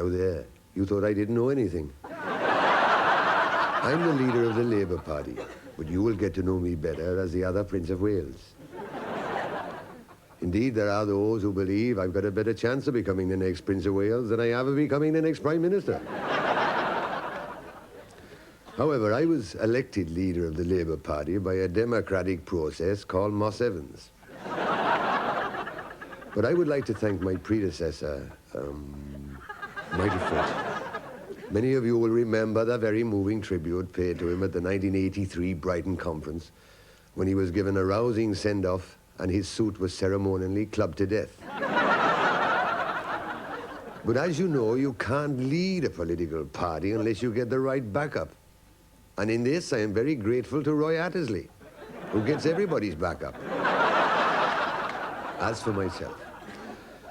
Now there, you thought I didn't know anything. I'm the leader of the Labour Party, but you will get to know me better as the other Prince of Wales. Indeed, there are those who believe I've got a better chance of becoming the next Prince of Wales than I have of becoming the next Prime Minister. However, I was elected leader of the Labour Party by a democratic process called Moss Evans. But I would like to thank my predecessor, Mighty Foot. Many of you will remember the very moving tribute paid to him at the 1983 Brighton Conference when he was given a rousing send-off and his suit was ceremonially clubbed to death. But as you know, you can't lead a political party unless you get the right backup. And in this, I am very grateful to Roy Attersley, who gets everybody's backup. As for myself,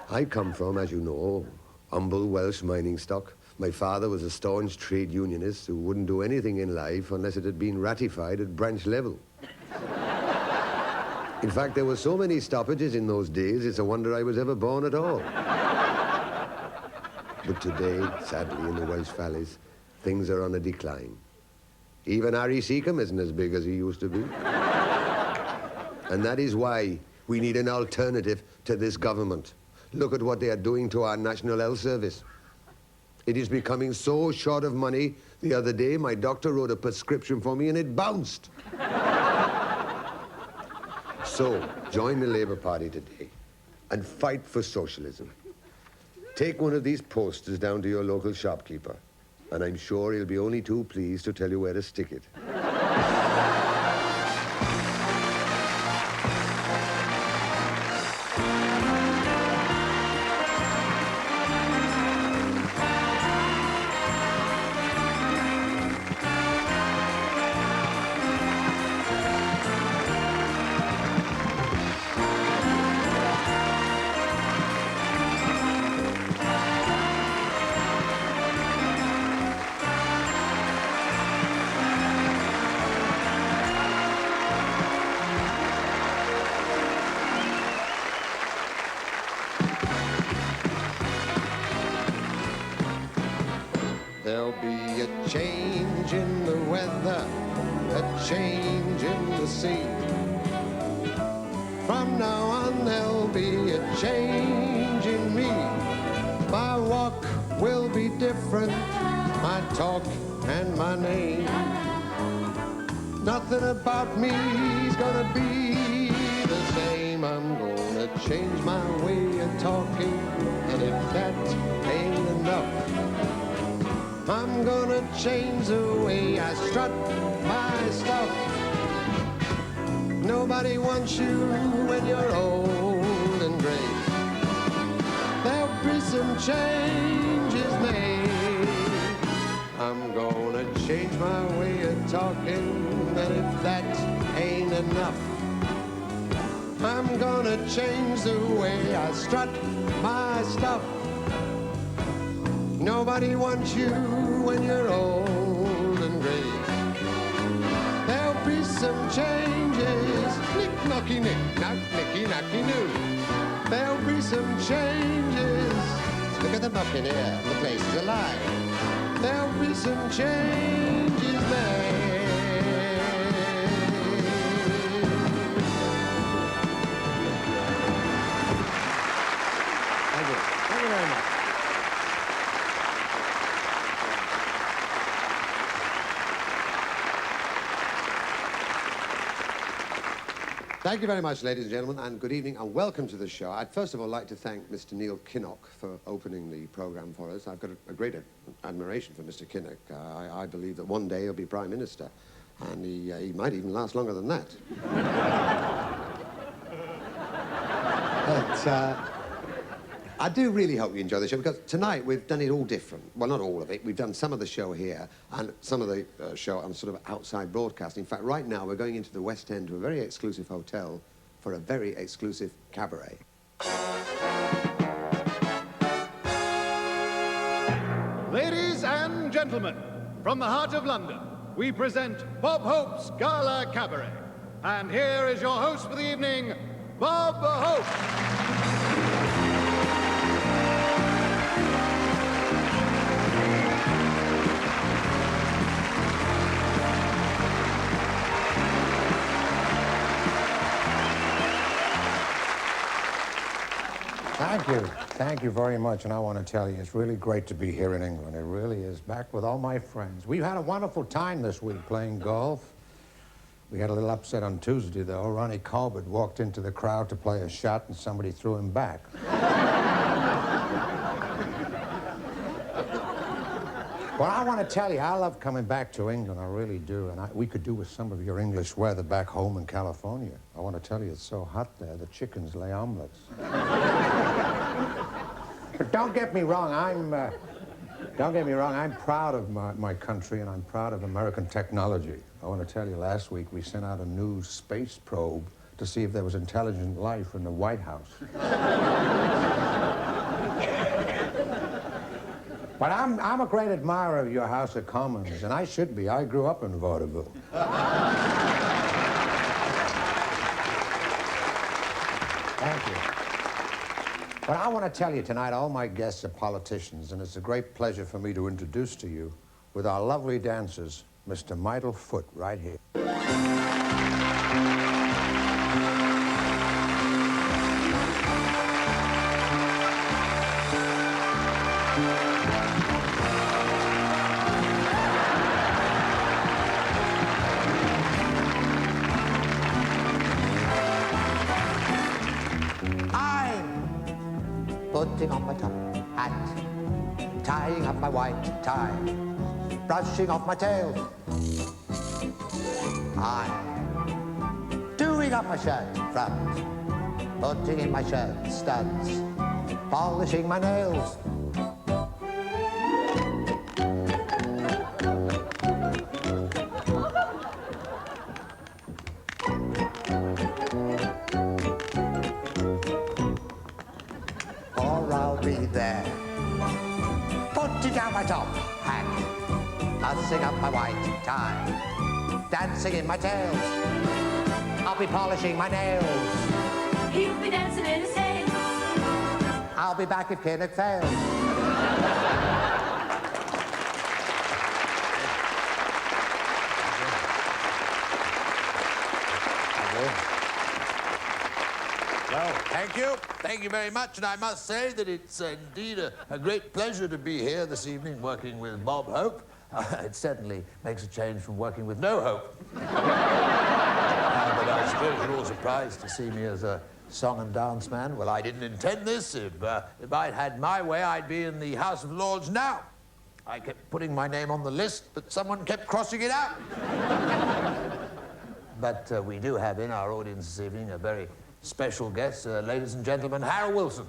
I come from, as you know, humble Welsh mining stock. My father was a staunch trade unionist who wouldn't do anything in life unless it had been ratified at branch level. In fact, there were so many stoppages in those days, it's a wonder I was ever born at all. But today, sadly, in the Welsh valleys, things are on a decline. Even Harry Seacombe isn't as big as he used to be. And that is why we need an alternative to this government. Look at what they are doing to our National Health Service. It is becoming so short of money. The other day, my doctor wrote a prescription for me and it bounced. So, join the Labour Party today and fight for socialism. Take one of these posters down to your local shopkeeper, and I'm sure he'll be only too pleased to tell you where to stick it. There'll be a change in the weather, a change in the sea. From now on there'll be a change in me. My walk will be different, my talk and my name. Nothing about me's gonna be the same. I'm gonna change my way of talking, and if that ain't enough, I'm gonna change the way I strut my stuff. Nobody wants you when you're old and gray. There'll be some changes made. I'm gonna change my way of talking, and if that ain't enough, I'm gonna change the way I strut my stuff. Nobody wants you when you're old and gray. There'll be some changes. Nick-knocky, nick-knock, nicky-knocky-noo. There'll be some changes. Look at the muck in here. The place is alive. There'll be some changes made. Thank you. Thank you very much. Thank you very much, ladies and gentlemen, and good evening and welcome to the show. I'd first of all like to thank Mr. Neil Kinnock for opening the programme for us. I've got a great admiration for Mr. Kinnock. I believe that one day he'll be Prime Minister, and he might even last longer than that. But I do really hope you enjoy the show, because tonight we've done it all different. Well, not all of it. We've done some of the show here and some of the show on sort of outside broadcast. In fact, right now we're going into the West End to a very exclusive hotel for a very exclusive cabaret. Ladies and gentlemen, from the heart of London, we present Bob Hope's Gala Cabaret. And here is your host for the evening, Bob Hope. Thank you. Thank you very much. And I want to tell you, it's really great to be here in England. It really is. Back with all my friends. We've had a wonderful time this week playing golf. We had a little upset on Tuesday, though. Ronnie Colbert walked into the crowd to play a shot, and somebody threw him back. Well, I want to tell you, I love coming back to England. I really do. And we could do with some of your English weather back home in California. I want to tell you, it's so hot there, the chickens lay omelets. But don't get me wrong, I'm proud of my country, and I'm proud of American technology. I want to tell you, last week we sent out a new space probe to see if there was intelligent life in the White House. But I'm a great admirer of your House of Commons, and I should be. I grew up in vaudeville. Thank you. But I want to tell you tonight, all my guests are politicians, and it's a great pleasure for me to introduce to you, with our lovely dancers, Mr. Mydle Foot, right here. Putting on my top hat, tying up my white tie, brushing off my tail. I'm doing up my shirt front, putting in my shirt studs, polishing my nails. There, putting down my top hat, tossing up my white tie, dancing in my tails. I'll be polishing my nails. He'll be dancing in his tails. I'll be back if Kinnock fails. Well, thank you. Thank you very much. And I must say that it's indeed a great pleasure to be here this evening working with Bob Hope. It certainly makes a change from working with no hope. But I suppose you're all surprised to see me as a song and dance man. Well, I didn't intend this. If I'd had my way, I'd be in the House of Lords now. I kept putting my name on the list, but someone kept crossing it out. But we do have in our audience this evening a very special guest, ladies and gentlemen, Harold Wilson.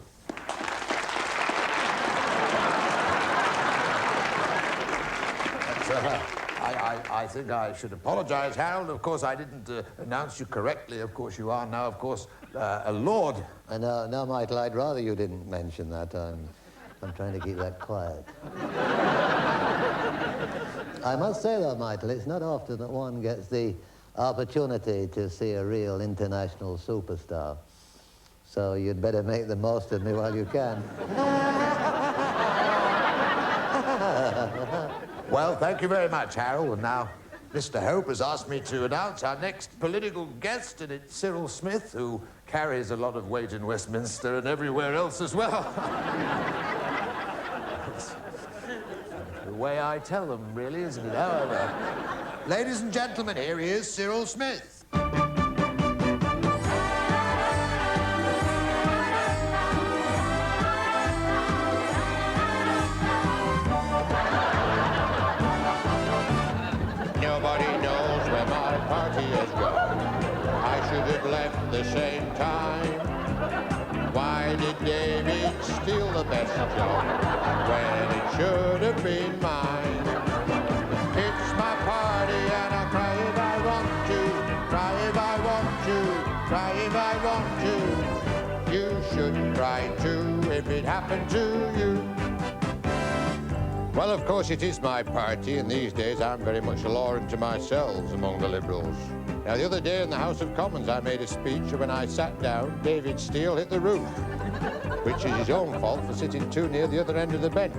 I think I should apologize, Harold. Of course, I didn't announce you correctly. Of course, you are now, of course, a lord. No, Michael, I'd rather you didn't mention that. I'm trying to keep that quiet. I must say, though, Michael, it's not often that one gets the opportunity to see a real international superstar. So you'd better make the most of me while you can. Well, thank you very much, Harold. And now, Mr. Hope has asked me to announce our next political guest, and it's Cyril Smith, who carries a lot of weight in Westminster and everywhere else as well. It's the way I tell them, really, isn't it? However, ladies and gentlemen, here he is, Cyril Smith. Nobody knows where my party has gone. I should have left the same time. Why did David steal the best job when it should have been mine? It's my party and I'll cry if I want to, cry if I want to, cry if I want to. You should cry too if it happened to you. Well, of course, it is my party, and these days I'm very much a law unto myself among the Liberals. Now, the other day in the House of Commons, I made a speech, and when I sat down, David Steele hit the roof, which is his own fault for sitting too near the other end of the bench.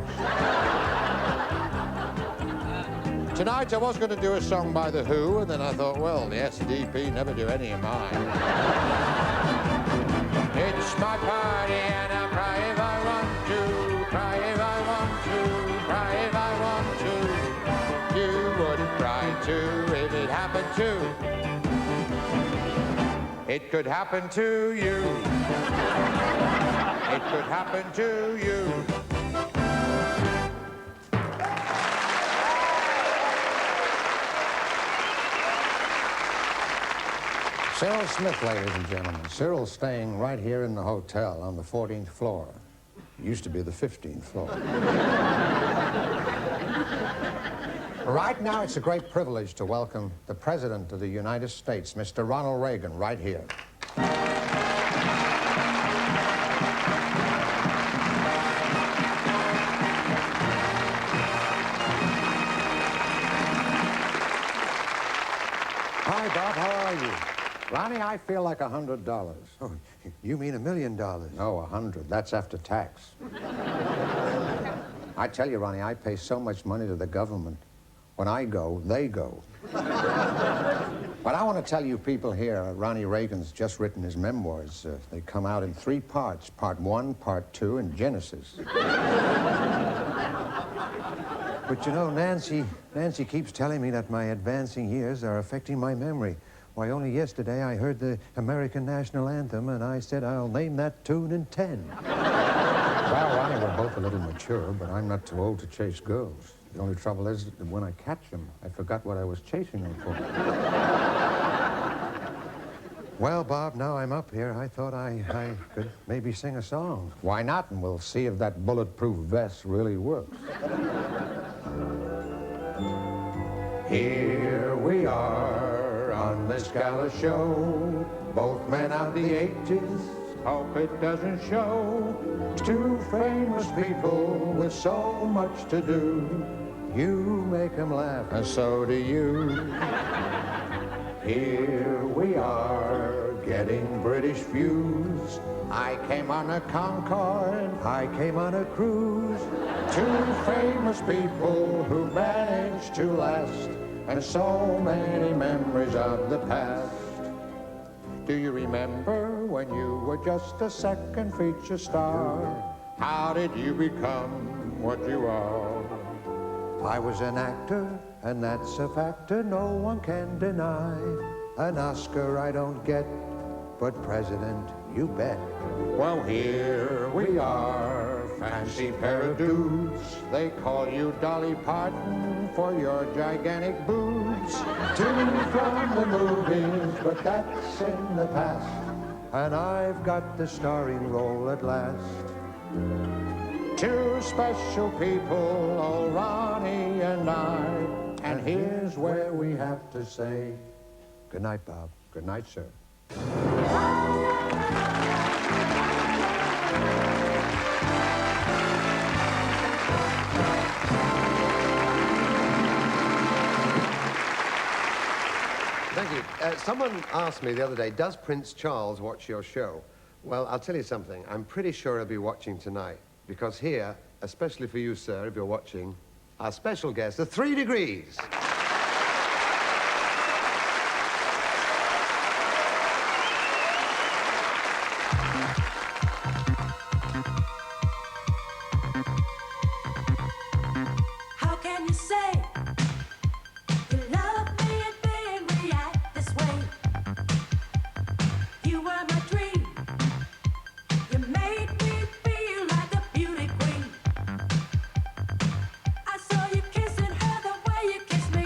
Tonight, I was going to do a song by The Who, and then I thought, well, the SDP never do any of mine. It's my party, and I'm crying cry too if it happened to. It could happen to you. It could happen to you. Cyril Smith, ladies and gentlemen. Cyril's staying right here in the hotel on the 14th floor. It used to be the 15th floor. Right now, it's a great privilege to welcome the President of the United States, Mr. Ronald Reagan, right here. Hi, Bob, how are you? Ronnie, I feel like $100. Oh, you mean $1 million? No, 100. That's after tax. I tell you, Ronnie, I pay so much money to the government. When I go, they go. But I want to tell you people here, Ronnie Reagan's just written his memoirs. They come out in 3 parts, part 1, part 2, and Genesis. But you know, Nancy keeps telling me that my advancing years are affecting my memory. Why, only yesterday I heard the American National Anthem, and I said I'll name that tune in 10. Well, Ronnie, we're both a little mature, but I'm not too old to chase girls. The only trouble is that when I catch them, I forgot what I was chasing them for. Well, Bob, now I'm up here. I thought I could maybe sing a song. Why not? And we'll see if that bulletproof vest really works. Here we are on this gala show, both men of the 80s, hope it doesn't show. 2 famous people with so much to do. You make 'em laugh, And so do you. Here we are, getting British views. I came on a Concorde, I came on a cruise. 2 famous people who managed to last, and so many memories of the past. Do you remember when you were just a second feature star? How did you become what you are? I was an actor, and that's a factor no one can deny. An Oscar I don't get, but President, you bet. Well, here we are, fancy pair of dudes. They call you Dolly Parton for your gigantic boobs. 2 from the movies, but that's in the past. And I've got the starring role at last. 2 special people, old Ronnie and I. And here's where we have to say, Good night, Bob. good night, sir. Thank you. Someone asked me the other day, does Prince Charles watch your show? Well, I'll tell you something. I'm pretty sure he'll be watching tonight. Because here, especially for you, sir, if you're watching, our special guest, the 3 Degrees. How can you say you love me and then react this way? You were my dream. You made me feel like a beauty queen. I saw you kissing her the way you kissed me.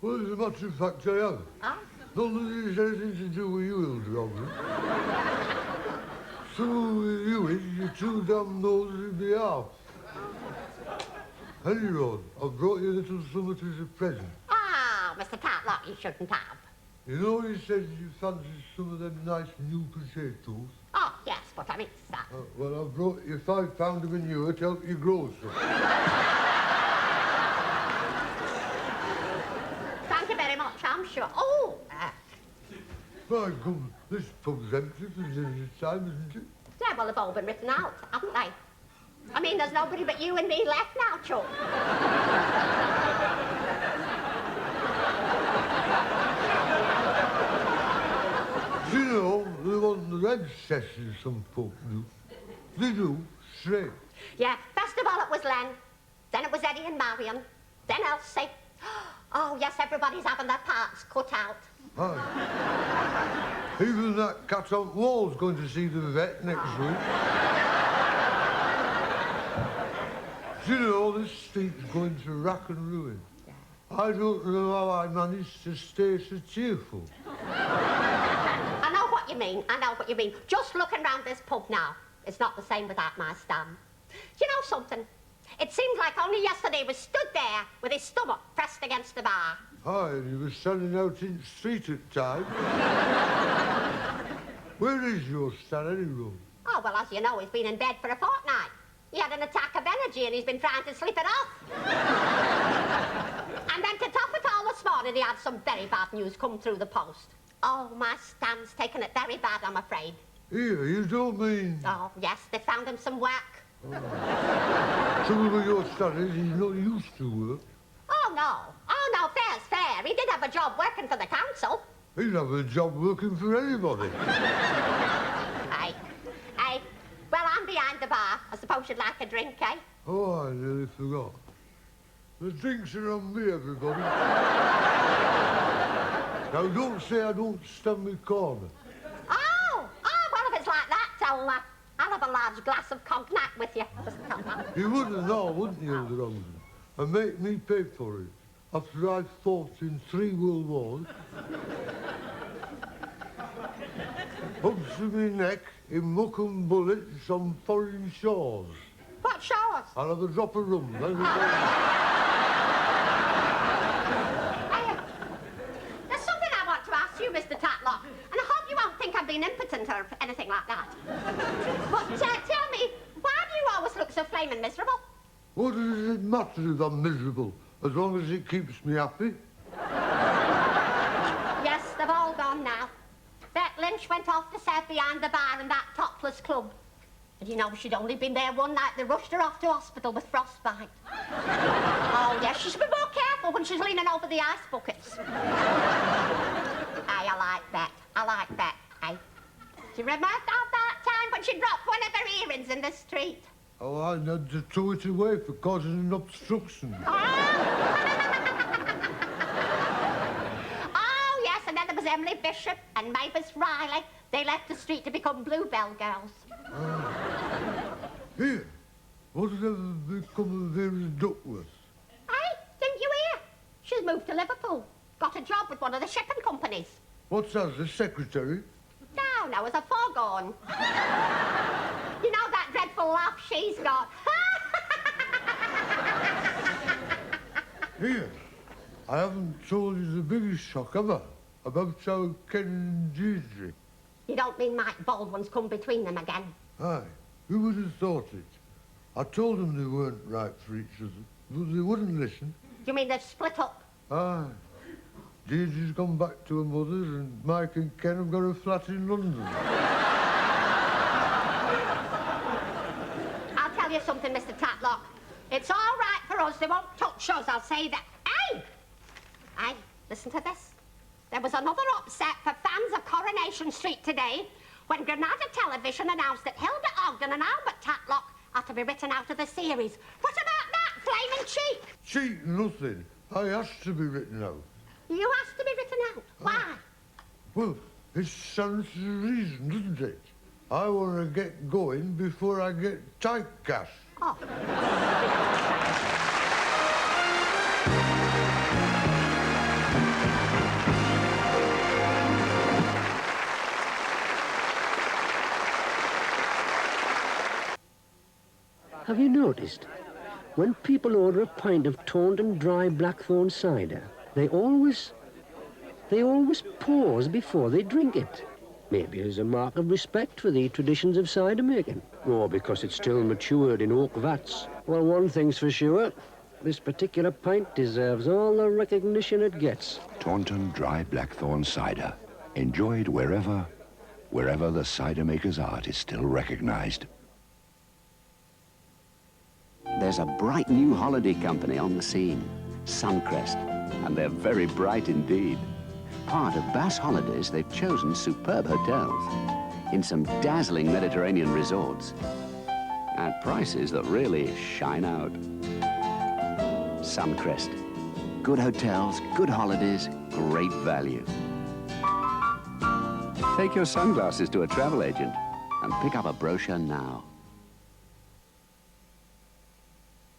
Well, as a matter of fact, I have. Ah. Not that it's anything to do with you, Hildebrand. So you is you're too damn nosy to be half. Anyhow, I've brought you a little something as a present. Ah, Mr. Tatlock, you shouldn't have. You know you said you fancied some of them nice new potatoes? Oh, yes, but I mean, sir. Well, I've brought you 5 pounds of manure to help you grow some. Thank you very much, I'm sure. Oh, My God, this pub's empty for dinner time, isn't it? yeah, well, they've all been written out, haven't they? I mean, there's nobody but you and me left now, Chuck. Do you know, they want the red session some folk do. They do, straight. Yeah, first of all it was Len, then it was Eddie and Marion, then Elsie. Oh, yes, everybody's having their parts cut out. Aye. Even that cat on wall's going to see the vet next week. Do you know, this street's going to rack and ruin. I don't know how I managed to stay so cheerful. I know what you mean, I know what you mean. Just looking round this pub now, it's not the same without my Stan. You know something? It seems like only yesterday he was stood there with his stomach pressed against the bar. Aye, and he was standing out in the street at times. Where is your Stan anyway? Oh, well, as you know, he's been in bed for a fortnight. He had an attack of energy and he's been trying to sleep it off. And then to top it all this morning, he had some very bad news come through the post. Oh, my Stan's taken it very bad, I'm afraid. Here, you don't mean... Oh, yes, they found him some work. Trouble with your Stan is he's not used to work. Oh, no, fair's fair. He did have a job working for the council. He'd have a job working for anybody. Aye. Well, I'm behind the bar. I suppose you'd like a drink, eh? Oh, I nearly forgot. The drinks are on me, everybody. Now, don't say I don't stand my corner. Oh, well, if it's like that, I'll have a large glass of cognac with you. You wouldn't know, wouldn't you, Hildebrand? And make me pay for it. After I've fought in 3 world wars. Bumps to me neck in muck and bullets on foreign shores. What shores? I'll have a drop of rum. There's something I want to ask you, Mr. Tatlock, and I hope you won't think I've been impotent or anything like that. But tell me, why do you always look so flaming miserable? What does it matter if I'm miserable, as long as it keeps me happy? Yes, they've all gone now. Bet Lynch went off to serve behind the bar in that topless club. And you know, she'd only been there one night. They rushed her off to hospital with frostbite. Oh, yes, she should be more careful when she's leaning over the ice buckets. Aye, I like that, aye. Do you remember that time when she dropped one of her earrings in the street? Oh, I had to throw it away for causing an obstruction. Oh, yes, and then there was Emily Bishop and Mavis Riley. They left the street to become Bluebell girls. Here, what has ever become of Vera Duckworth? Hey, didn't you hear? She's moved to Liverpool. Got a job with one of the shipping companies. What's that, the secretary? No, as a foghorn. You know that dreadful laugh she's got? Here, I haven't told you the biggest shock ever about how Ken and Deirdre. You don't mean Mike Baldwin's come between them again? Aye, who would have thought it? I told them they weren't right for each other, but they wouldn't listen. You mean they've split up? Aye. Deirdre's gone back to her mother's and Mike and Ken have got a flat in London. I'll tell you something, Mr. Tatlock. It's all right for us. They won't touch us, I'll say that. Hey, listen to this. There was another upset for fans of Coronation Street today when Granada Television announced that Hilda Ogden and Albert Tatlock are to be written out of the series. What about that, flaming cheek? Cheat nothing. I asked to be written out. You asked to be written out. Why? Well, it stands to reason, doesn't it? I want to get going before I get typecast. Oh. Have you noticed? When people order a pint of Taunton dry blackthorn cider, they always pause before they drink it. Maybe as a mark of respect for the traditions of cider making, or because it's still matured in oak vats. Well, one thing's for sure, this particular pint deserves all the recognition it gets. Taunton dry blackthorn cider. Enjoyed wherever the cider maker's art is still recognized. There's a bright new holiday company on the scene, Suncrest, and they're very bright indeed. Part of Bass Holidays, they've chosen superb hotels in some dazzling Mediterranean resorts at prices that really shine out. Suncrest. Good hotels, good holidays, great value. Take your sunglasses to a travel agent and pick up a brochure now.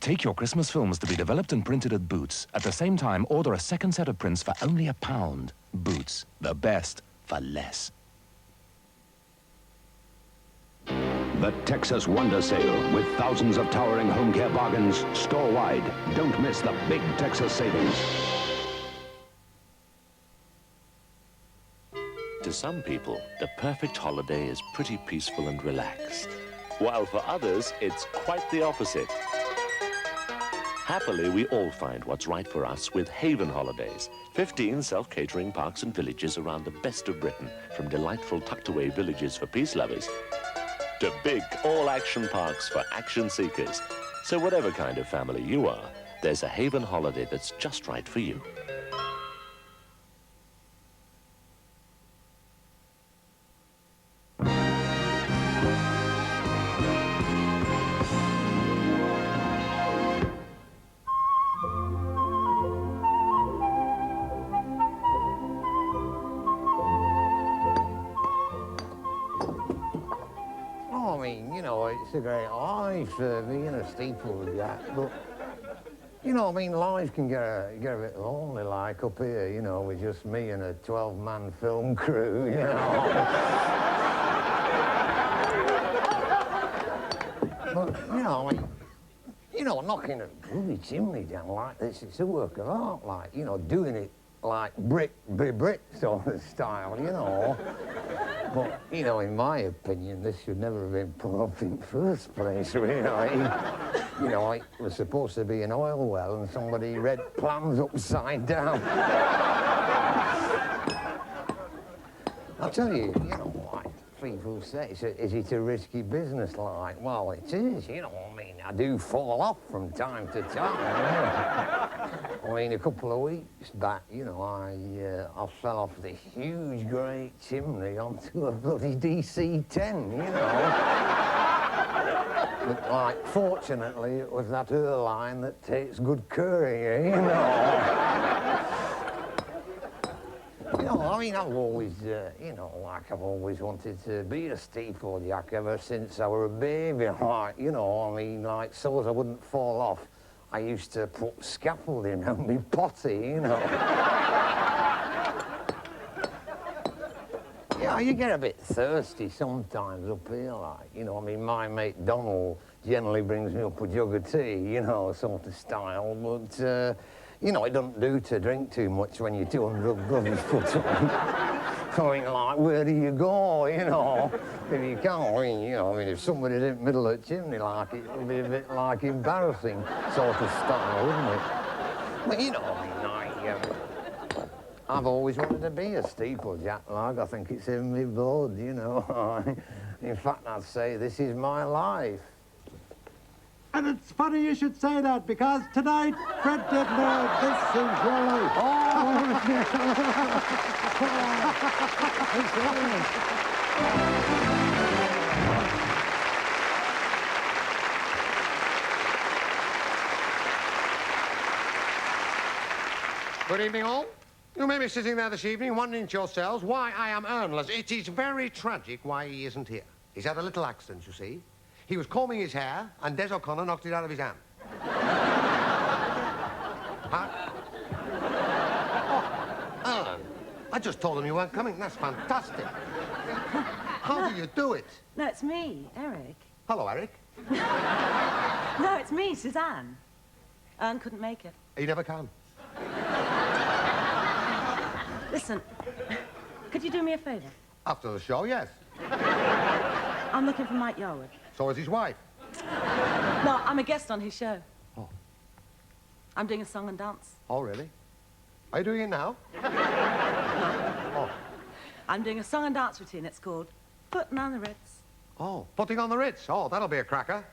Take your Christmas films to be developed and printed at Boots. At the same time, order a second set of prints for only £1. Boots, the best for less. The Texas Wonder Sale with thousands of towering home care bargains store-wide. Don't miss the big Texas savings. To some people, the perfect holiday is pretty peaceful and relaxed, while for others, it's quite the opposite. Happily, we all find what's right for us with Haven Holidays. 15 self-catering parks and villages around the best of Britain, from delightful tucked-away villages for peace lovers to big, all-action parks for action seekers. So whatever kind of family you are, there's a Haven holiday that's just right for you. It's a great life, being a steeplejack, but, you know, I mean, life can get a bit lonely, like up here, you know, with just me and a 12-man film crew, you know. But, you know, like, you know, knocking a bloody chimney down like this, it's a work of art, like, you know, doing it like brick by brick sort of style, you know. But, you know, in my opinion, this should never have been put up in the first place, really. You know, it was supposed to be an oil well and somebody read plans upside down. I'll tell you, you know, like people say, is it a risky business? Like, well, it is, you know, I mean, I do fall off from time to time, you know. I mean, a couple of weeks back, you know, I fell off the huge great chimney onto a bloody DC-10, you know. But, like, fortunately, it was that airline that takes good courier, you know. You know, I mean, I've always, you know, like, I've always wanted to be a steeplejack ever since I were a baby, like, you know, I mean, like, so as I wouldn't fall off, I used to put scaffolding around me potty, you know. Yeah, you get a bit thirsty sometimes up here, like, you know, I mean, my mate Donald generally brings me up a jug of tea, you know, sort of style, but, you know, it doesn't do to drink too much when you're 200 bloody foot up. I mean, like, where do you go, you know? If you can't, I mean, you know, I mean, if somebody's in the middle of the chimney, like, it would be a bit, like, embarrassing sort of style, wouldn't it? But, you know, I mean, I've always wanted to be a steeplejack, like, I think it's in my blood, you know. In fact, I'd say this is my life. And it's funny you should say that, because tonight, Fred did know this is your life. Good evening, all. You may be sitting there this evening wondering to yourselves why I am earnless. It is very tragic why he isn't here. He's had a little accident, you see. He was combing his hair, and Des O'Connor knocked it out of his hand. Huh? Oh, Alan, I just told him you weren't coming. That's fantastic. How do you do it? That's me, Eric. Hello, Eric. No, it's me, Suzanne. Ern couldn't make it. He never can. Listen, could you do me a favour? After the show, yes. I'm looking for Mike Yarwood. So is his wife. No, I'm a guest on his show. Oh. I'm doing a song and dance. Oh, really? Are you doing it now? Oh. I'm doing a song and dance routine. It's called Putting on the Ritz. Oh, putting on the Ritz. Oh, that'll be a cracker.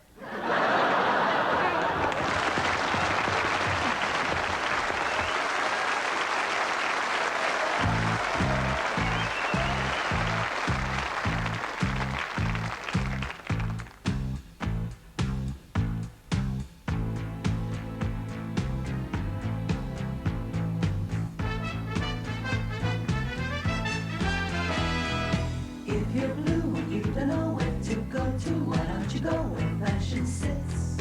If you're blue and you don't know where to go to, why don't you go where fashion sits?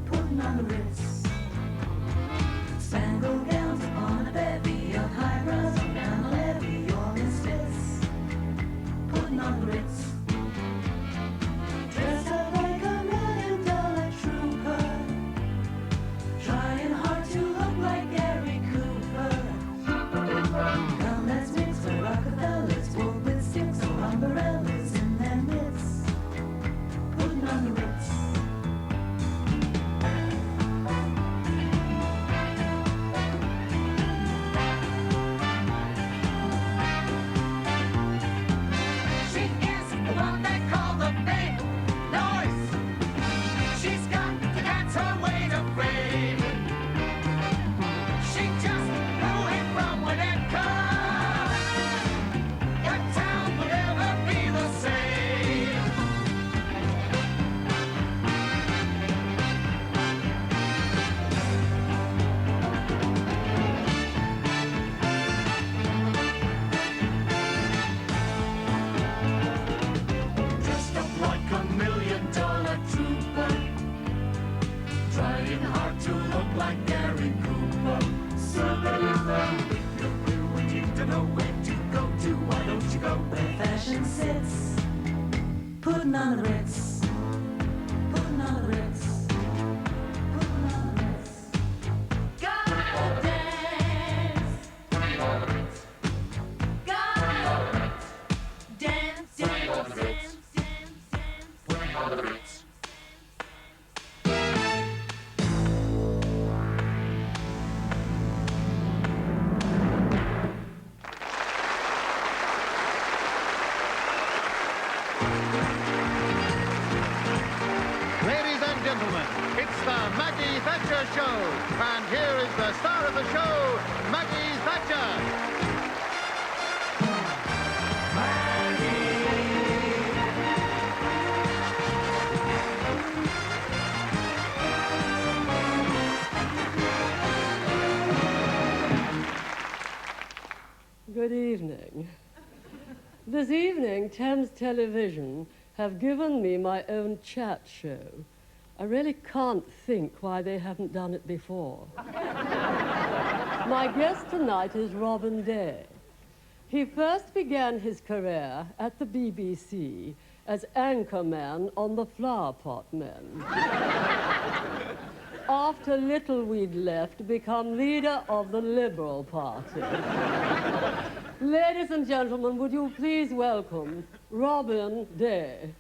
Putting on the Ritz. Spangled gowns upon a bevy of highbrows around the levee, all in Spitz. Putting on the Ritz. Dressed up like $1 million trooper, trying hard to look like Gary Cooper. Come, let's mix with Rockefellers, pulled with sticks or umbrellas in their midst. Putting on the Ritz. She is the one they call the big noise. She's got to dance her way to fame. She just blew it from within. That town will never be the same. Dressed up like $1 million trooper, trying hard to look like Gary Cooper. If you're blue and you don't know where to go to, why don't you go where Fashion sits. Putting on the Ritz. Putting on the Ritz. Putting on the Ritz. Gotta dance. Gotta dance, dance, dance, dance, dance. Ladies and gentlemen, it's the Maggie Thatcher Show. And here is the star of the show, Maggie Thatcher. Good evening. This evening, Thames Television have given me my own chat show. I really can't think why they haven't done it before. My guest tonight is Robin Day. He first began his career at the BBC as anchorman on the Flower Pot Men. After little we'd left, become leader of the Liberal Party. Ladies and gentlemen, would you please welcome Robin Day.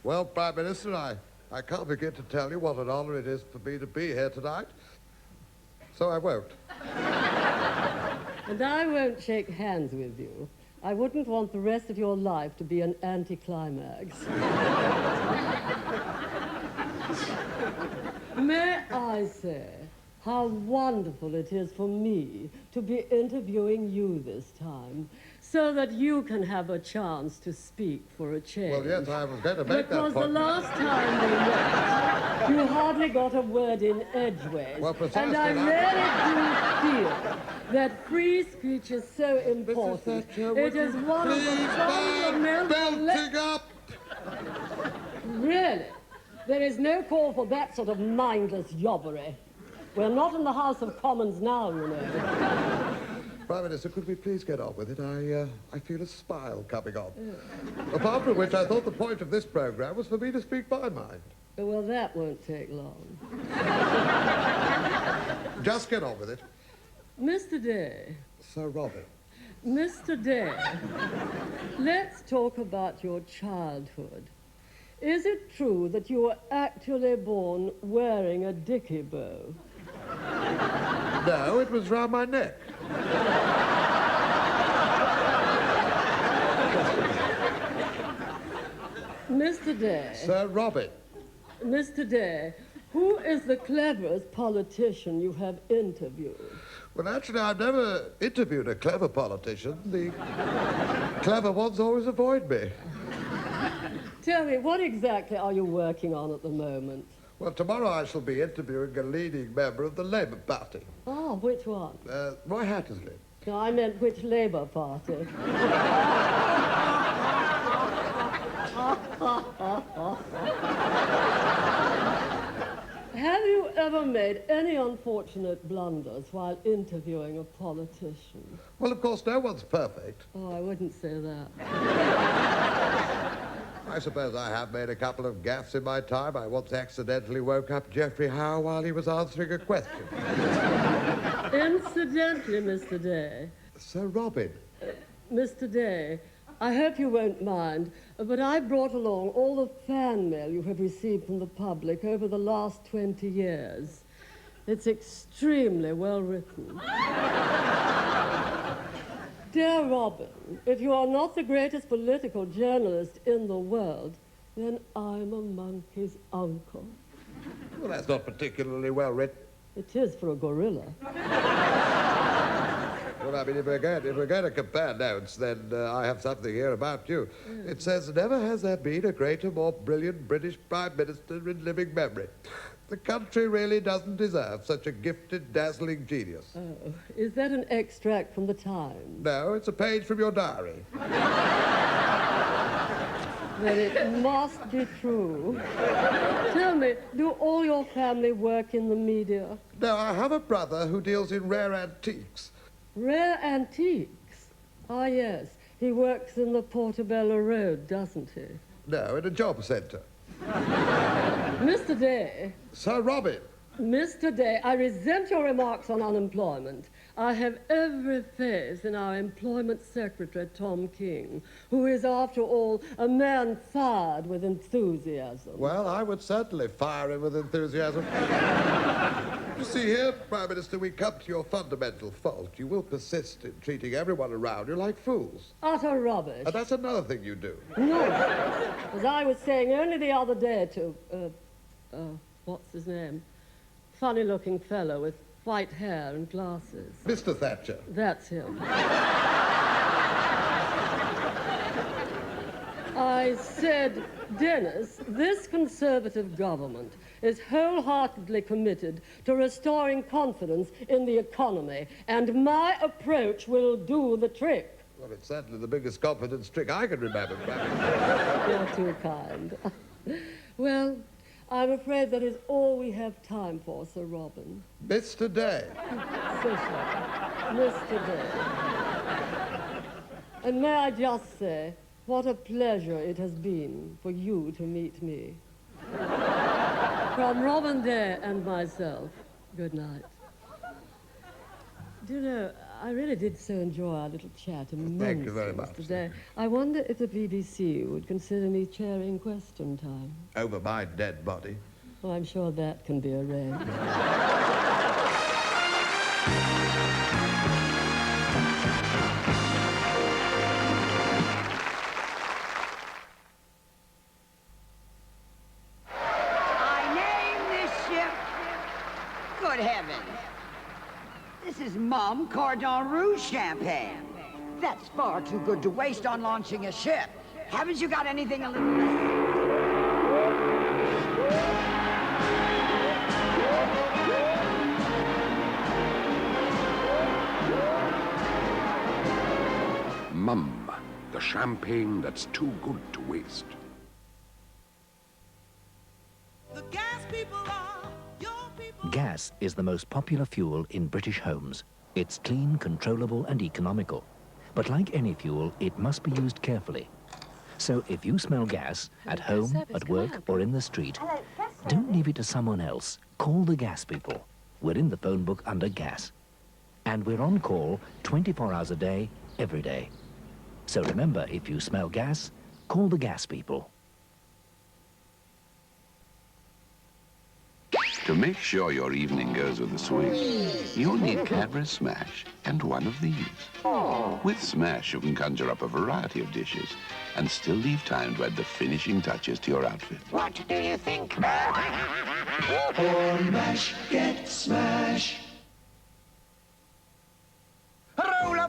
Well, Prime Minister, I can't begin to tell you what an honor it is for me to be here tonight. So I won't. And I won't shake hands with you. I wouldn't want the rest of your life to be an anticlimax. May I say how wonderful it is for me to be interviewing you this time, so that you can have a chance to speak for a change. Well, yes, I was going to make that point. Because the last time we met, you hardly got a word in edgeways. Well, precisely. And I really do feel that free speech is so important. It is one of the fundamental... belting up! Really? There is no call for that sort of mindless yobbery. We're not in the House of Commons now, you know. Prime Minister, could we please get on with it? I feel a smile coming on. Apart from which, I thought the point of this programme was for me to speak my mind. Well, that won't take long. Just get on with it. Mr. Day. Sir Robin. Mr. Day, let's talk about your childhood. Is it true that you were actually born wearing a dicky bow? No, it was round my neck. Mr. Day. Sir Robin. Mr. Day, who is the cleverest politician you have interviewed? Well, actually, I've never interviewed a clever politician. The clever ones always avoid me. Tell me, what exactly are you working on at the moment? Well, tomorrow I shall be interviewing a leading member of the Labour Party. Oh, which one? Roy Hattersley. No, I meant which Labour Party. Have you ever made any unfortunate blunders while interviewing a politician? Well, of course, no one's perfect. Oh, I wouldn't say that. I suppose I have made a couple of gaffes in my time. I once accidentally woke up Geoffrey Howe while he was answering a question. Incidentally, Mr. Day. Sir Robin. Mr. Day, I hope you won't mind, but I brought along all the fan mail you have received from the public over the last 20 years. It's extremely well written. Dear Robin, if you are not the greatest political journalist in the world, then I'm a monkey's uncle. Well, that's not particularly well written. It is for a gorilla. Well, I mean, if we're going to compare notes, then I have something here about you. It says, never has there been a greater, more brilliant British Prime Minister in living memory. The country really doesn't deserve such a gifted, dazzling genius. Oh, is that an extract from the Times? No, it's a page from your diary. Then it must be true. Tell me, do all your family work in the media? No, I have a brother who deals in rare antiques. Rare antiques? Ah, yes. He works in the Portobello Road, doesn't he? No, in a job centre. Mr. Day. Sir Robin. Mr. Day, I resent your remarks on unemployment. I have every faith in our employment secretary, Tom King, who is, after all, a man fired with enthusiasm. Well, I would certainly fire him with enthusiasm. You see, here, Prime Minister, we come to your fundamental fault. You will persist in treating everyone around you like fools. Utter rubbish. And that's another thing you do. No. As I was saying only the other day to, what's his name? Funny-looking fellow with white hair and glasses. Mr. Thatcher. That's him. I said, Dennis, this Conservative government is wholeheartedly committed to restoring confidence in the economy, and my approach will do the trick. Well, it's certainly the biggest confidence trick I can remember. You're too kind. Well, I'm afraid that is all we have time for, Sir Robin. Mr. Day. Fisher. Mr. Day. And may I just say, what a pleasure it has been for you to meet me. From Robin Day and myself, good night. Do you know, I really did so enjoy our little chat immensely, Thank you very much. Mr. Day. I wonder if the BBC would consider me chairing question time. Over my dead body. Well, I'm sure that can be arranged. Good heavens. This is Mum Cordon Rouge champagne. That's far too good to waste on launching a ship. Haven't you got anything a little... Mum, the champagne that's too good to waste. Gas is the most popular fuel in British homes. It's clean, controllable and economical. But like any fuel, it must be used carefully. So if you smell gas at home, at work or in the street, don't leave it to someone else. Call the gas people. We're in the phone book under gas. And we're on call 24 hours a day, every day. So remember, if you smell gas, call the gas people. To make sure your evening goes with a swing, you'll need Cadbury Smash and one of these. With Smash, you can conjure up a variety of dishes and still leave time to add the finishing touches to your outfit. What do you think? For mash, get smash.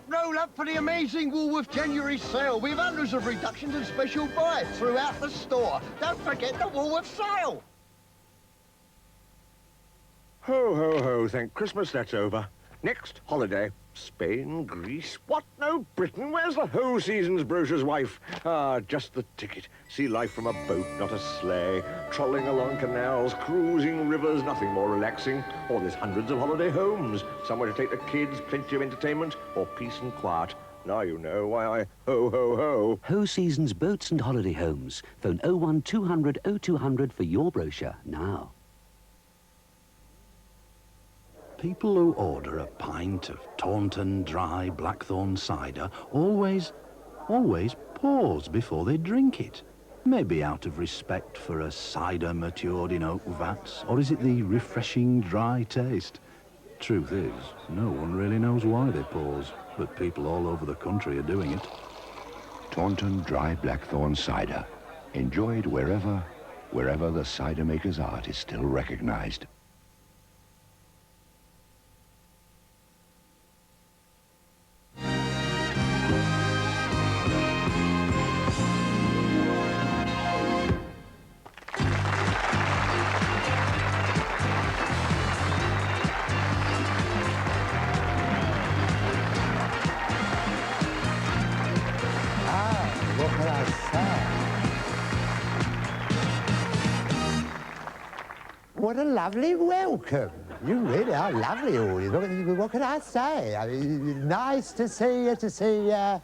Roll up for the amazing Woolworth January sale. We've hundreds of reductions and special buys throughout the store. Don't forget the Woolworth sale. Ho, ho, ho, thank Christmas that's over. Next holiday, Spain, Greece, what? No, Britain, where's the whole season's brochure's wife? Ah, just the ticket. See life from a boat, not a sleigh. Trolling along canals, cruising rivers, nothing more relaxing. Or there's hundreds of holiday homes. Somewhere to take the kids, plenty of entertainment, or peace and quiet. Now you know why I ho, ho, ho. Ho Seasons Boats and Holiday Homes. Phone 01200 0200 for your brochure now. People who order a pint of Taunton dry blackthorn cider always pause before they drink it. Maybe out of respect for a cider matured in oak vats, or is it the refreshing dry taste? Truth is, no one really knows why they pause, but people all over the country are doing it. Taunton dry blackthorn cider. Enjoyed wherever the cider maker's art is still recognized. What can I say? What a lovely welcome. You really are lovely, all you. What can I say? I mean, nice to see you, Nice!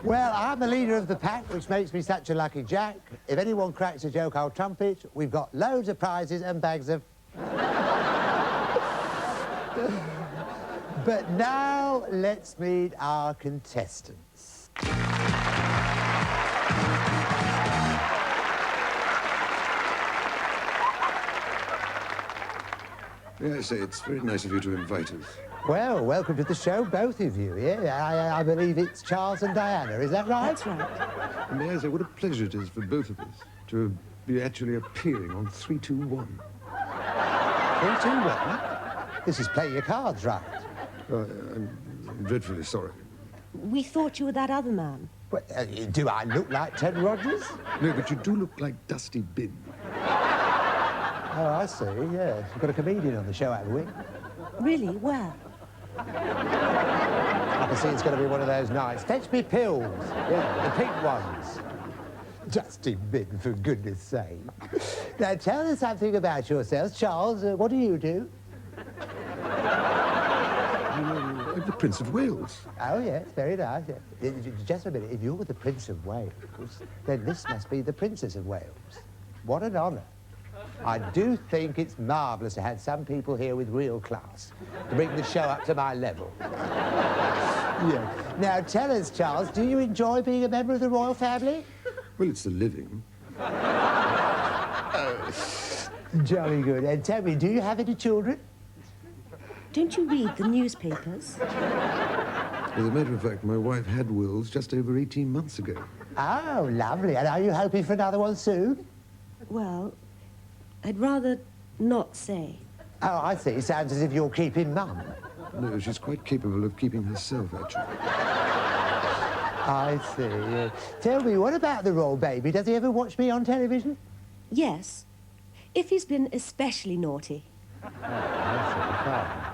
Well, I'm the leader of the pack, which makes me such a lucky jack. If anyone cracks a joke, I'll trumpet. We've got loads of prizes and bags of... But now, let's meet our contestants. May I say, it's very nice of you to invite us. Well, welcome to the show, both of you. Yeah, I believe it's Charles and Diana, is that right? That's right. And may I say, what a pleasure it is for both of us to be actually appearing on 321. 321? This is play your cards right. I'm dreadfully sorry. We thought you were that other man. What, do I look like Ted Rogers? No, but you do look like Dusty Bin. Oh, I see, yeah. We've got a comedian on the show, haven't we? Really? Where? I can see it's going to be one of those nights. Fetch me pills. Yeah, the pink ones. Dusty Bin, for goodness sake. Now, tell us something about yourselves. Charles, what do you do? I'm the Prince of Wales. Oh, yes, very nice. Yeah. Just a minute. If you're the Prince of Wales, then this must be the Princess of Wales. What an honour. I do think it's marvellous to have some people here with real class, to bring the show up to my level. Yeah. Now, tell us, Charles, do you enjoy being a member of the royal family? Well, it's the living. Jolly good. And tell me, do you have any children? Don't you read the newspapers? As a matter of fact, my wife had wills just over 18 months ago. Oh, lovely. And are you hoping for another one soon? Well, I'd rather not say. Oh, I see. It sounds as if you're keeping mum. No, she's quite capable of keeping herself, actually. I see. Tell me, what about the royal baby? Does he ever watch me on television? Yes, if he's been especially naughty. Oh, I see. Fine.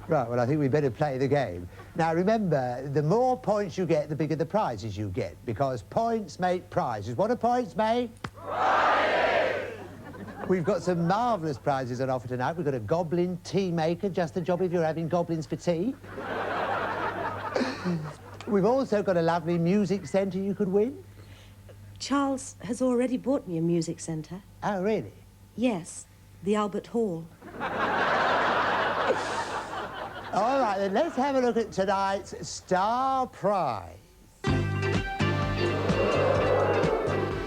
Right, well, I think we better play the game. Now, remember, the more points you get, the bigger the prizes you get, because points make prizes. What do points make? Prizes! We've got some marvellous prizes on offer tonight. We've got a goblin tea maker, just the job if you're having goblins for tea. We've also got a lovely music centre you could win. Charles has already bought me a music centre. Oh, really? Yes, the Albert Hall. All right, then, let's have a look at tonight's star prize.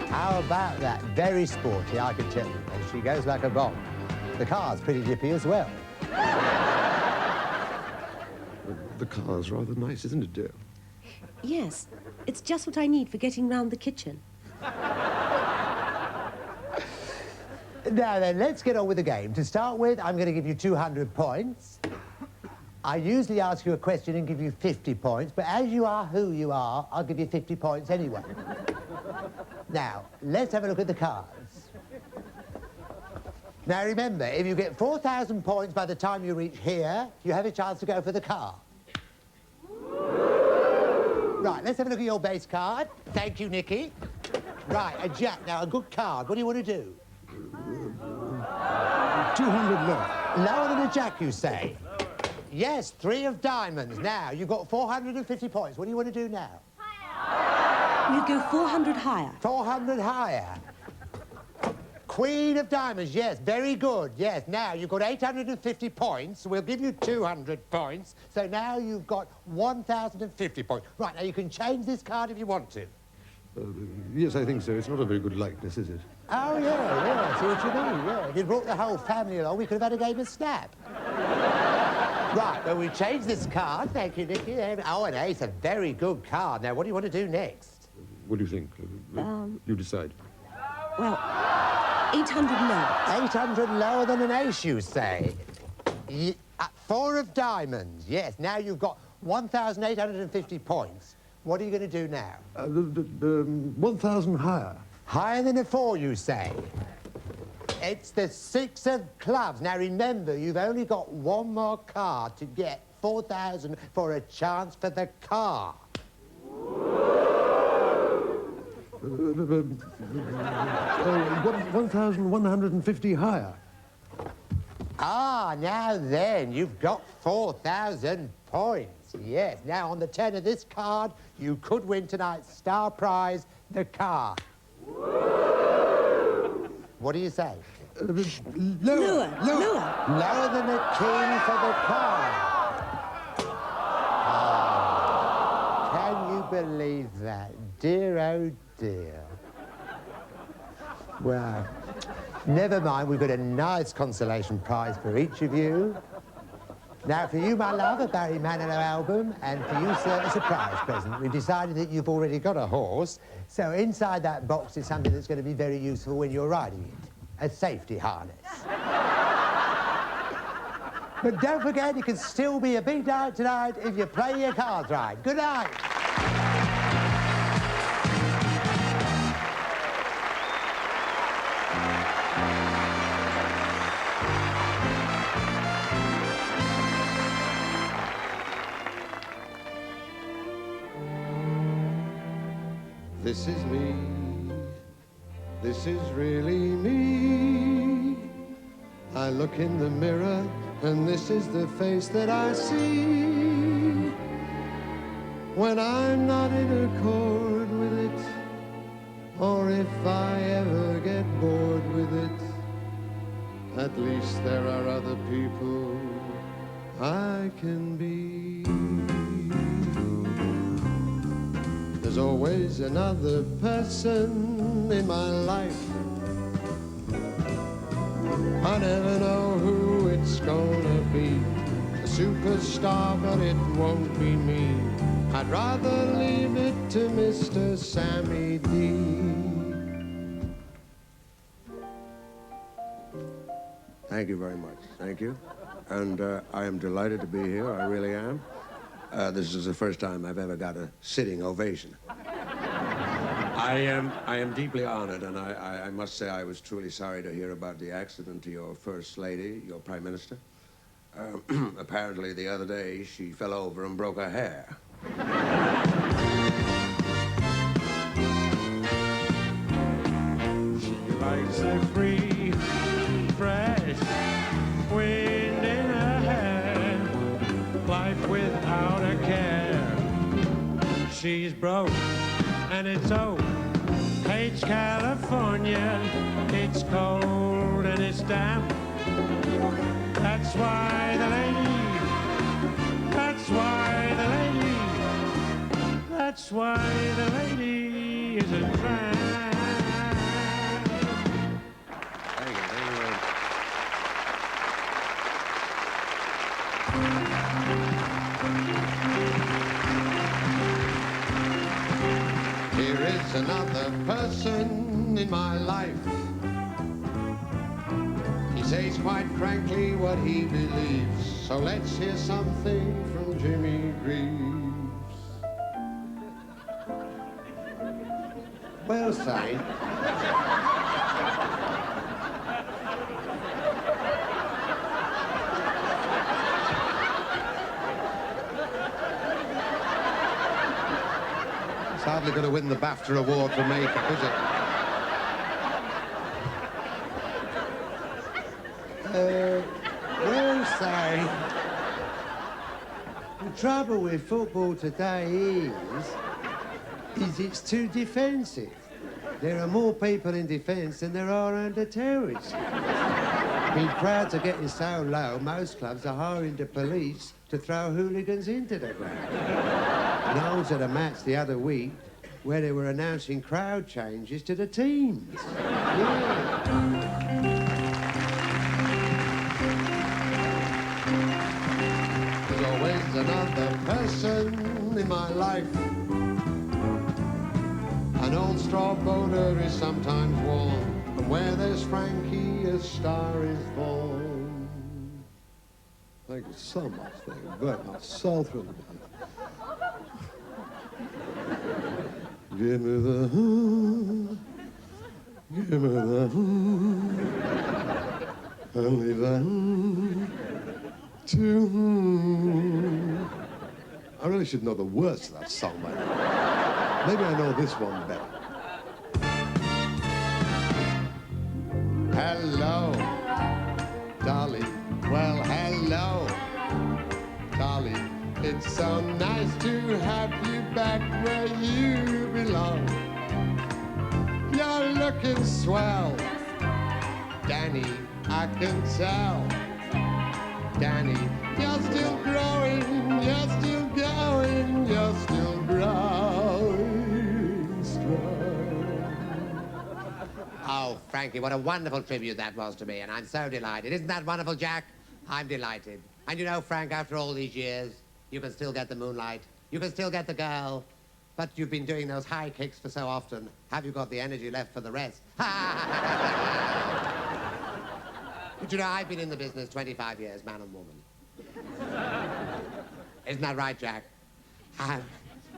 How about that? Very sporty, I can tell you. And she goes like a bomb. The car's pretty nippy as well. The car's rather nice, isn't it, dear? Yes, it's just what I need for getting round the kitchen. Now then, let's get on with the game. To start with, I'm going to give you 200 points. I usually ask you a question and give you 50 points, but as you are who you are, I'll give you 50 points anyway. Now, let's have a look at the cards. Now remember, if you get 4,000 points by the time you reach here, you have a chance to go for the car. Right, let's have a look at your base card. Thank you, Nicky. Right, a jack. Now, a good card. What do you want to do? 200 lower. Lower than a jack, you say? Yes, 3 of diamonds. Now, you've got 450 points. What do you want to do now? You go 400 higher. 400 higher. Queen of diamonds, yes, very good. Yes, now you've got 850 points. We'll give you 200 points. So now you've got 1,050 points. Right, now you can change this card if you want to. Yes, I think so. It's not a very good likeness, is it? Oh, yeah, see what you mean, yeah. If you'd brought the whole family along, we could have had a game of snap. Right, well, we changed this card. Thank you, Nicky. Oh, an ace, a very good card. Now, what do you want to do next? What do you think? You decide. Well, 800 lower. 800 lower than an ace, you say? 4 of diamonds, yes. Now you've got 1,850 points. What are you going to do now? 1,000 higher. Higher than a 4, you say? It's the 6 of clubs. Now, remember, you've only got one more card to get 4,000 for a chance for the car. 1,150 higher. Ah, now then, you've got 4,000 points. Yes, now on the 10 of this card, you could win tonight's star prize, the car. What do you say? Lower. Lower than the king for the car. Oh, can you believe that? Dear, oh dear. Well, never mind, we've got a nice consolation prize for each of you. Now, for you, my love, a Barry Manilow album, and for you, sir, a surprise present. We've decided that you've already got a horse, so inside that box is something that's going to be very useful when you're riding it. A safety harness. But don't forget, it can still be a big night tonight if you play your cards right. Good night. This is me. This is really me. I look in the mirror and this is the face that I see. When I'm not in accord with it, or if I ever get bored with it, at least there are other people I can be. There's always another person in my life. I never know who it's gonna be. A superstar, but it won't be me. I'd rather leave it to Mr. Sammy D. Thank you very much. Thank you. And I am delighted to be here. I really am. This is the first time I've ever got a sitting ovation. I am deeply honored, and I must say I was truly sorry to hear about the accident to your First Lady, your Prime Minister. Apparently, the other day, she fell over and broke her hair. She likes it free. she's broke, and it's Oak H, California. It's cold and it's damp. That's why the lady, that's why the lady, that's why the lady is a tramp. Here is another person in my life. He says quite frankly what he believes. So let's hear something from Jimmy Greaves. Well, say. It's hardly going to win the BAFTA award for makeup, is it? Well, say, the trouble with football today is it's too defensive. There are more people in defence than there are under terrorists. The crowds are getting so low, most clubs are hiring the police to throw hooligans into the ground. And I was at a match the other week where they were announcing crowd changes to the teams. Yeah. There's always another person in my life. An old straw boater is sometimes warm, and where there's Frankie, a star is born. Thank you so much, thank you very much. So thrilled to be here. Give me the give me the and leave that to I really should know the words to that song, man. Maybe I know this one better. Hello, Dolly. Well, hello, Dolly. It's so nice to have you back where you belong. You're looking swell, Danny, I can tell. Danny, you're still growing, you're still going, you're still growing strong. Oh, Frankie, what a wonderful tribute that was to me, and I'm so delighted. Isn't that wonderful, Jack? I'm delighted. And you know, Frank, after all these years, you can still get the moonlight, you can still get the girl, but you've been doing those high kicks for so often. Have you got the energy left for the rest? But you know, I've been in the business 25 years, man and woman. Isn't that right, Jack?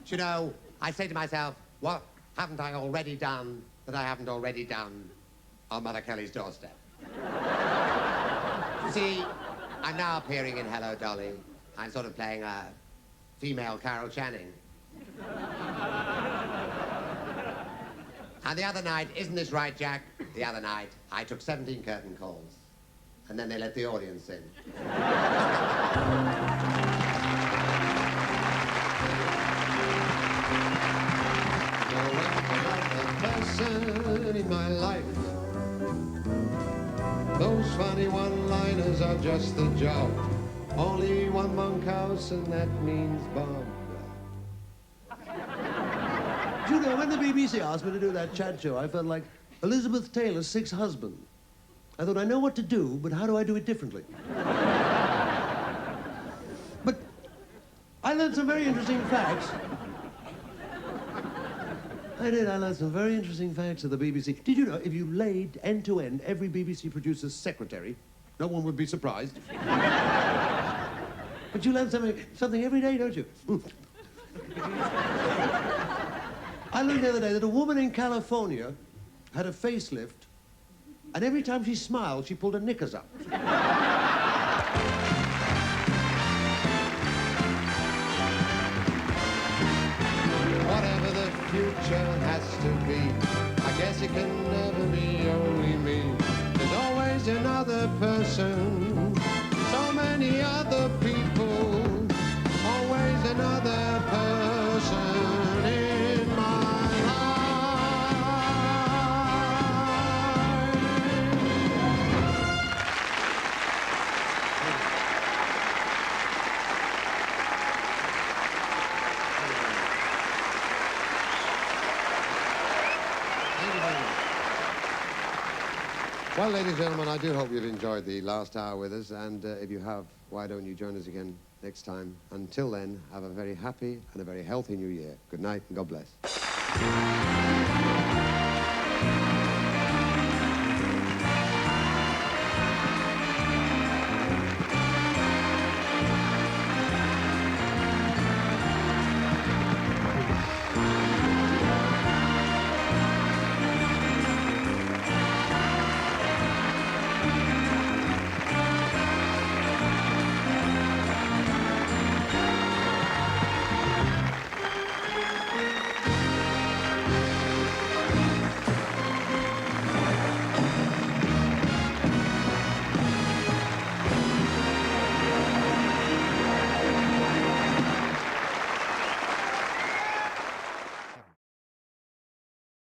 You know, I say to myself, what haven't I already done that I haven't already done on Mother Kelly's doorstep? You see, I'm now appearing in Hello, Dolly. I'm sort of playing a female Carol Channing. And the other night, isn't this right, Jack? The other night, I took 17 curtain calls. And then they let the audience in. Person in my life. Those funny one-liners are just a joke. Only one monkhouse, and that means Bob. Do you know, when the BBC asked me to do that chat show, I felt like Elizabeth Taylor's sixth husband. I thought, I know what to do, but how do I do it differently? But I learned some very interesting facts. I did. I learned some very interesting facts at the BBC. Did you know if you laid end to end every BBC producer's secretary, no one would be surprised? But you learn something every day, don't you? I learned the other day that a woman in California had a facelift, and every time she smiled, she pulled her knickers up. Whatever the future has to be, I guess it can never be only me. There's always another person, so many other people, always another person. Well, ladies and gentlemen, I do hope you've enjoyed the last hour with us, and if you have, why don't you join us again next time? Until then, have a very happy and a very healthy new year. Good night and God bless.